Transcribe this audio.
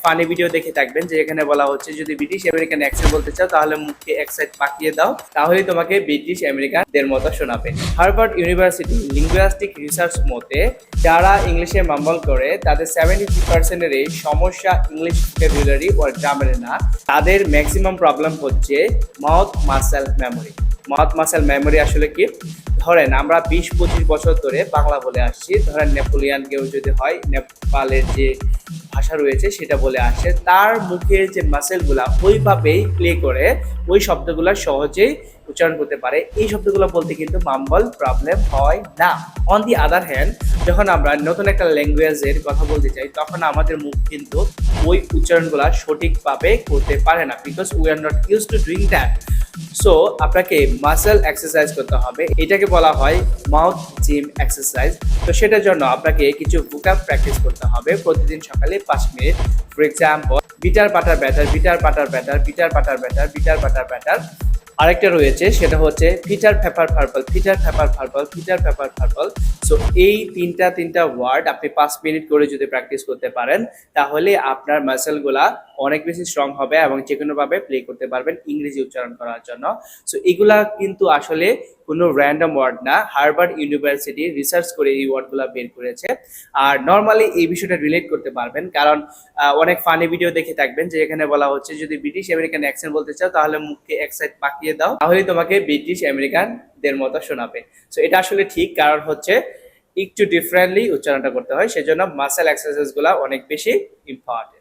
Funny video দেখে থাকবেন যে এখানে বলা হচ্ছে যদি ব্রিটিশ আমেরিকান অ্যাকসেন্ট বলতে চাও তাহলে মুখকে এক সাইড পাকিয়ে দাও, তাহলেই তোমাকে ব্রিটিশ আমেরিকানদের মতো শোনাবে। হার্ভার্ড ইউনিভার্সিটি লিঙ্গুইস্টিক রিসার্চ মতে যারা ইংলিশে মাম্বল করে তাদের 73% এই সমস্যা ইংলিশ ভোকাবুলারি ও গ্রামারে না, তাদের ম্যাক্সিমাম প্রবলেম হচ্ছে mouth muscle memory. Mouth muscle memory আসলে কি? ধরেন আমরা 20-25 বছর ধরে বাংলা বলে আসছি, ধরেন নেপোলিয়ান কেউ যদি হয়, নেপালের যে ভাষা রয়েছে সেটা বলে আসে, তার মুখের যে মাসেলগুলা ওইভাবেই প্লে করে ওই শব্দগুলো সহজেই উচ্চারণ করতে পারে। এই শব্দগুলো বলতে কিন্তু মাম্বল প্রবলেম হয় না। অন দি আদার হ্যান্ড, যখন আমরা নতুন একটা ল্যাঙ্গুয়েজের কথা বলতে চাই তখন আমাদের মুখ কিন্তু ওই উচ্চারণগুলো সঠিকভাবে করতে পারে না, because we are not use to doing that. So আপনাকে মাসেল এক্সারসাইজ করতে হবে, এটাকে বলা হয় মাউথ জিম এক্সারসাইজ। তো সেটার জন্য আপনাকে কিছু ভোকাব প্র্যাকটিস করতে হবে প্রতিদিন সকালে 5 মিনিট। ফর এক্সাম্পল, বিটার পাটার ব্যাটার, বিটার পাটার ব্যাটার, বিটার পাটার ব্যাটার, বিটার পাটার ব্যাটার। আরেকটা রয়েছে সেটা হচ্ছে Peter paper purple, Peter paper purple, Peter paper purple. So এই তিনটা ওয়ার্ড আপনি 5 মিনিট করে যদি প্র্যাকটিস করতে পারেন তাহলে আপনার মাসেলগুলা অনেক বেশি স্ট্রং হবে এবং যে কোনোভাবে প্লে করতে পারবেন ইংরেজি উচ্চারণ করার জন্য। সো এগুলা কিন্তু আসলে কোনো র্যান্ডম ওয়ার্ড না, হার্ভার্ড ইউনিভার্সিটি রিসার্চ করে এই ওয়ার্ডগুলো বের করেছে। আর নর্মালি এই বিষয়টা রিলেট করতে পারবেন, কারণ অনেক ফানি ভিডিও দেখে থাকবেন যে এখানে বলা হচ্ছে যদি ব্রিটিশ আমেরিকান অ্যাকসেন্ট বলতে চাও তাহলে মুখকে এক সাইড পাকিয়ে দাও, তাহলেই তোমাকে ব্রিটিশ আমেরিকানদের মতো শোনাবে। সো এটা আসলে ঠিক, কারণ হচ্ছে একটু ডিফারেন্টলি উচ্চারণটা করতে হয়, সেজন্য মাসেল এক্সারসাইজগুলো অনেক বেশি ইম্পর্টেন্ট।